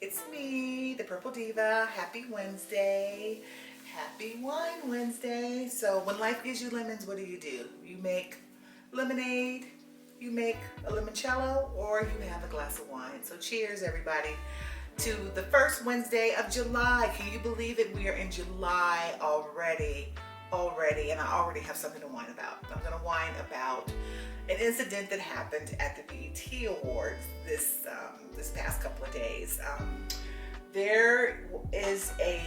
It's me, the Purple Diva. Happy Wednesday. Happy Wine Wednesday. So when life gives you lemons, what do? You make lemonade, you make a limoncello, or you have a glass of wine. So cheers, everybody, to the first Wednesday of July. Can you believe it? We are in July already, and I already have something to whine about. I'm going to whine about an incident that happened at the BET Awards this past couple of days. There is a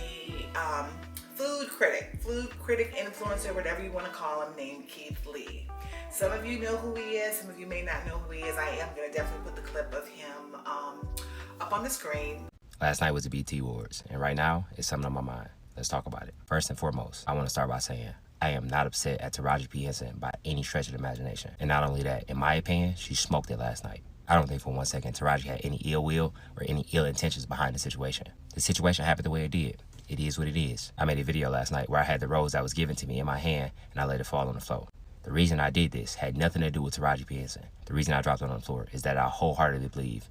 food critic, influencer, whatever you want to call him, named Keith Lee. Some of you know who he is, some of you may not know who he is. I am going to definitely put the clip of him up on the screen. Last night was the BET Awards, and right now it's something on my mind. Let's talk about it. First and foremost, I want to start by saying I am not upset at Taraji P. Henson by any stretch of the imagination. And not only that, in my opinion, she smoked it last night. I don't think for one second Taraji had any ill will or any ill intentions behind the situation. The situation happened the way it did. It is what it is. I made a video last night where I had the rose that was given to me in my hand and I let it fall on the floor. The reason I did this had nothing to do with Taraji P. Henson. The reason I dropped it on the floor is that I wholeheartedly believe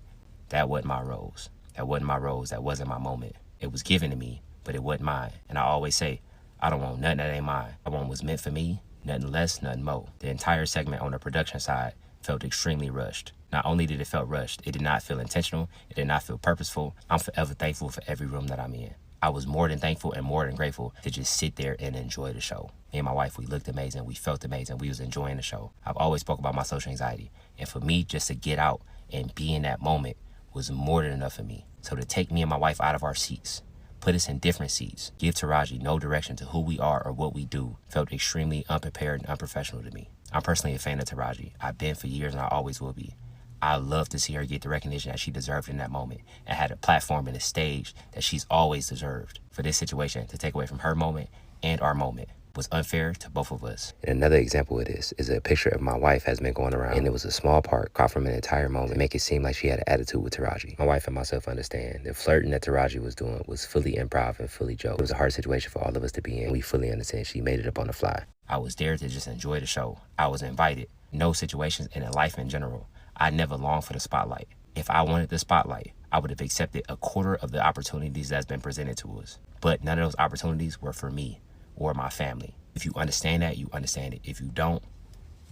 that wasn't my rose. That wasn't my rose. That wasn't my moment. It was given to me, but it wasn't mine. And I always say, I don't want nothing that ain't mine. I want what's meant for me, nothing less, nothing more. The entire segment on the production side felt extremely rushed. Not only did it feel rushed, it did not feel intentional, it did not feel purposeful. I'm forever thankful for every room that I'm in. I was more than thankful and more than grateful to just sit there and enjoy the show. Me and my wife, we looked amazing, we felt amazing, we was enjoying the show. I've always spoke about my social anxiety, and for me just to get out and be in that moment was more than enough for me. So to take me and my wife out of our seats, put us in different seats, give Taraji no direction to who we are or what we do, felt extremely unprepared and unprofessional to me. I'm personally a fan of Taraji. I've been for years and I always will be. I love to see her get the recognition that she deserved in that moment and had a platform and a stage that she's always deserved. For this situation to take away from her moment and our moment was unfair to both of us. And another example of this is a picture of my wife has been going around, and it was a small part caught from an entire moment to make it seem like she had an attitude with Taraji. My wife and myself understand the flirting that Taraji was doing was fully improv and fully joke. It was a hard situation for all of us to be in. We fully understand she made it up on the fly. I was there to just enjoy the show. I was invited. No situations and in life in general. I never longed for the spotlight. If I wanted the spotlight, I would have accepted a quarter of the opportunities that's been presented to us. But none of those opportunities were for me or my family. If you understand that, you understand it. If you don't,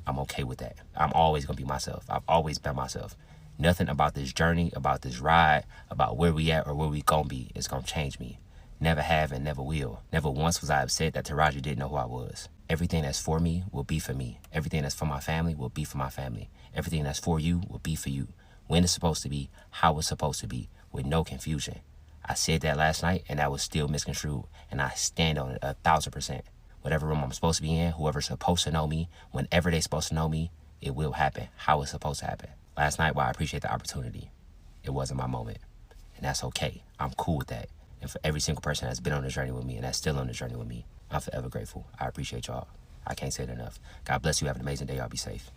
I'm okay with that. I'm always going to be myself. I've always been myself. Nothing about this journey, about this ride, about where we at or where we going to be is going to change me. Never have and never will. Never once was I upset that Taraji didn't know who I was. Everything that's for me will be for me. Everything that's for my family will be for my family. Everything that's for you will be for you. When it's supposed to be, how it's supposed to be, with no confusion. I said that last night and that was still misconstrued, and I stand on it 1,000%. Whatever room I'm supposed to be in, whoever's supposed to know me, whenever they're supposed to know me, it will happen how it's supposed to happen. Last night, while I appreciate the opportunity, it wasn't my moment. And that's okay. I'm cool with that. And for every single person that's been on the journey with me and that's still on the journey with me, I'm forever grateful. I appreciate y'all. I can't say it enough. God bless you. Have an amazing day. Y'all be safe.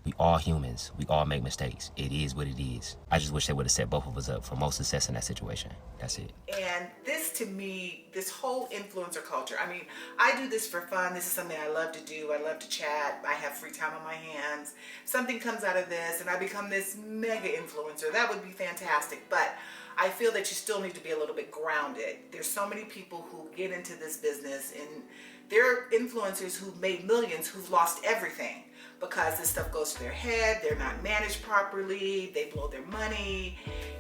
We all humans. We all make mistakes. It is what it is. I just wish they would have set both of us up for most success in that situation. That's it. And this, to me, this whole influencer culture, I mean, I do this for fun. This is something I love to do. I love to chat. I have free time on my hands. Something comes out of this and I become this mega influencer. That would be fantastic. But I feel that you still need to be a little bit grounded. There's so many people who get into this business, and there are influencers who've made millions who've lost everything because this stuff goes to their head. They're not managed properly. They blow their money.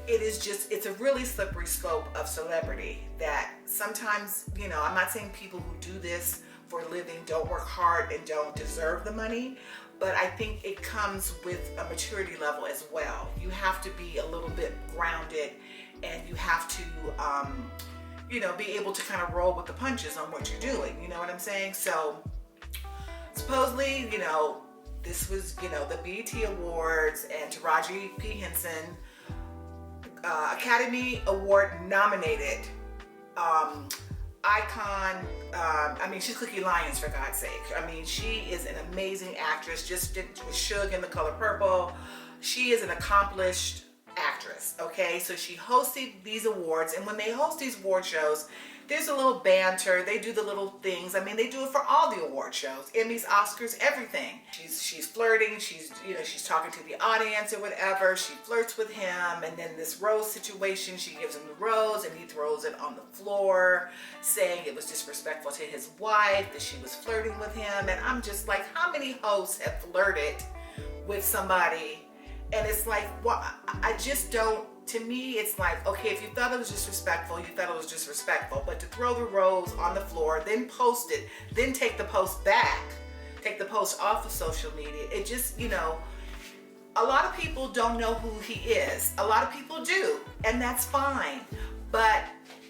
It's a really slippery slope of celebrity that sometimes, I'm not saying people who do this for a living don't work hard and don't deserve the money, but I think it comes with a maturity level as well. You have to be a little bit grounded, and you have to, be able to kind of roll with the punches on what you're doing. You know what I'm saying? So supposedly, this was, the BET Awards, and Taraji P. Henson, Academy Award nominated icon. She's Cookie Lyons, for God's sake. She is an amazing actress. Just did with Suge in The Color Purple. She is an accomplished actress, okay? So she hosted these awards, and when they host these award shows, there's a little banter. They do the little things. I mean, they do it for all the award shows, Emmys, Oscars, everything. She's flirting. She's talking to the audience or whatever. She flirts with him, and then this rose situation, she gives him the rose, and he throws it on the floor, saying it was disrespectful to his wife that she was flirting with him. And I'm just like, how many hosts have flirted with somebody? And it's like, well, I just don't. To me, it's like, okay, if you thought it was disrespectful, you thought it was disrespectful. But to throw the rose on the floor, then post it, then take the post back, take the post off of social media, it just, a lot of people don't know who he is. A lot of people do, and that's fine. But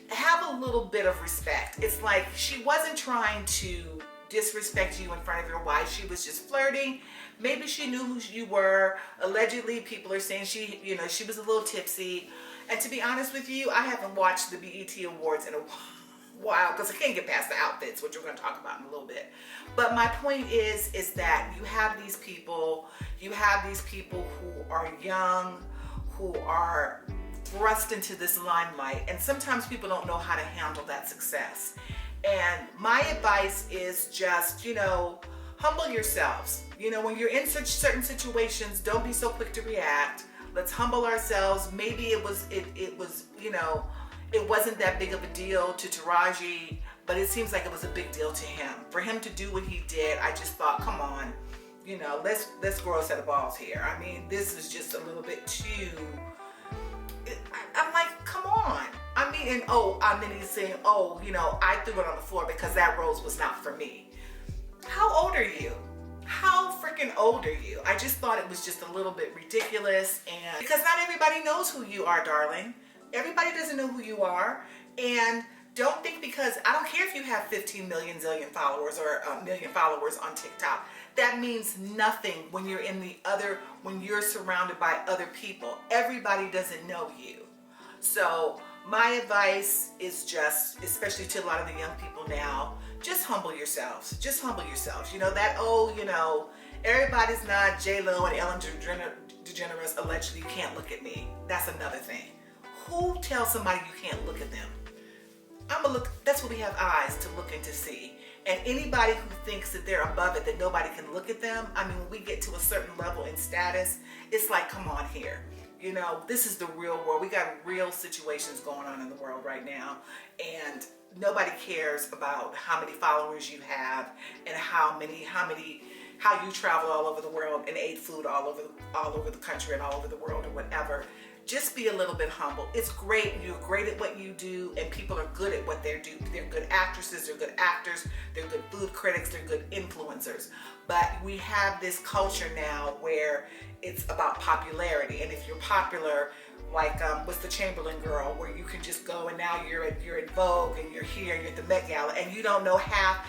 have a little bit of respect. It's like she wasn't trying to disrespect you in front of your wife. She was just flirting. Maybe she knew who you were. Allegedly, people are saying she was a little tipsy. And to be honest with you, I haven't watched the BET Awards in a while because I can't get past the outfits, which we're going to talk about in a little bit. But my point is that you have these people who are young, who are thrust into this limelight, and sometimes people don't know how to handle that success. And my advice is just, humble yourselves. When you're in such certain situations, don't be so quick to react. Let's humble ourselves. Maybe it wasn't that big of a deal to Taraji, but it seems like it was a big deal to him. For him to do what he did, I just thought, come on, let's grow a set of balls here. I mean, this is just a little bit too. I'm like, come on. I mean, and then he's saying, I threw it on the floor because that rose was not for me. How old are you? How freaking old are you? I just thought it was just a little bit ridiculous, and because not everybody knows who you are, darling. Everybody doesn't know who you are, and don't think because I don't care if you have 15 million zillion followers or a million followers on TikTok. That means nothing when you're surrounded by other people. Everybody doesn't know you. So my advice is just, especially to a lot of the young people now, just humble yourselves. Just humble yourselves. Everybody's not J-Lo and Ellen DeGeneres allegedly can't look at me. That's another thing. Who tells somebody you can't look at them? That's what we have eyes to look and to see. And anybody who thinks that they're above it, that nobody can look at them, I mean, when we get to a certain level in status, it's like, come on here. This is the real world. We got real situations going on in the world right now. And nobody cares about how many followers you have and how you travel all over the world and ate food all over the country and all over the world or whatever. Just be a little bit humble. It's great. You're great at what you do, and people are good at what they do. They're good actresses, they're good actors, they're good food critics, they're good influencers. But we have this culture now where it's about popularity, and if you're popular, like what's the Chamberlain girl, where you can just go and now you're at Vogue and you're here, you're at the Met Gala, and you don't know half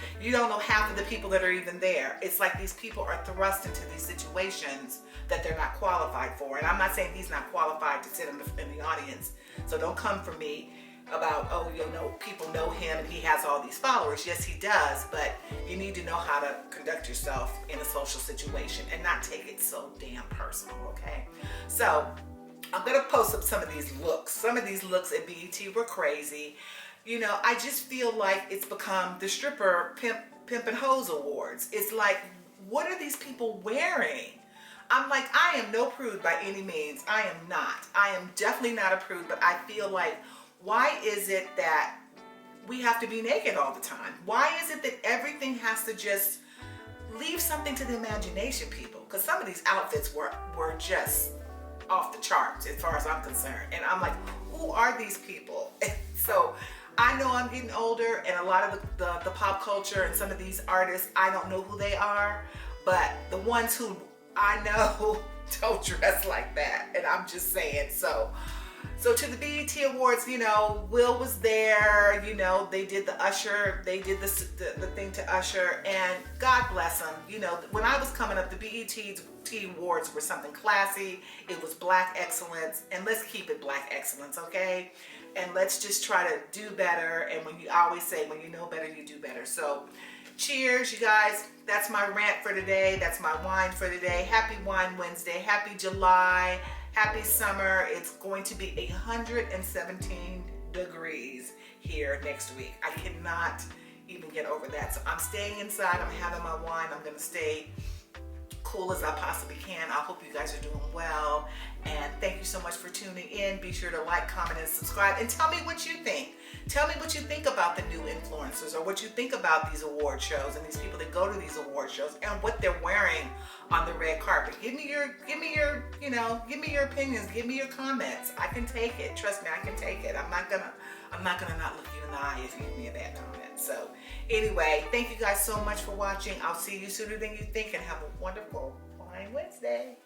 of the people that are even there. It's like these people are thrust into these situations that they're not qualified for. And I'm not saying he's not qualified to sit in the audience. So don't come for me about, people know him and he has all these followers. Yes, he does, but you need to know how to conduct yourself in a social situation and not take it so damn personal, okay? So I'm gonna post up some of these looks. Some of these looks at BET were crazy. I just feel like it's become the stripper pimp and hose awards. It's like, what are these people wearing? I'm like, I am no prude by any means. I am not. I am definitely not a prude, but I feel like, why is it that we have to be naked all the time? Why is it that everything has to just leave something to the imagination, people? Because some of these outfits were just off the charts as far as I'm concerned. And I'm like, who are these people? And so I know I'm getting older, and a lot of the pop culture and some of these artists, I don't know who they are, but the ones who I know don't dress like that. And I'm just saying, so to the BET Awards, Will was there, they did the Usher, they did the thing to Usher, and God bless him. When I was coming up, the BET Awards were something classy. It was Black excellence, and let's keep it Black excellence, okay? And let's just try to do better. And I always say, when you know better, you do better. So cheers, you guys. That's my rant for today. That's my wine for today. Happy Whine Wednesday. Happy July. Happy summer. It's going to be 117 degrees here next week. I cannot even get over that. So I'm staying inside. I'm having my wine. I'm going to stay cool as I possibly can. I hope you guys are doing well, and thank you so much for tuning in. Be sure to like, comment, and subscribe, and tell me what you think. Tell me what you think about the new influencers, or what you think about these award shows and these people that go to these award shows and what they're wearing on the red carpet. Give me your opinions. Give me your comments. I can take it. Trust me, I can take it. I'm not gonna not look you in the eye if you give me a bad comment. So anyway, thank you guys so much for watching. I'll see you sooner than you think, and have a wonderful Whine Wednesday.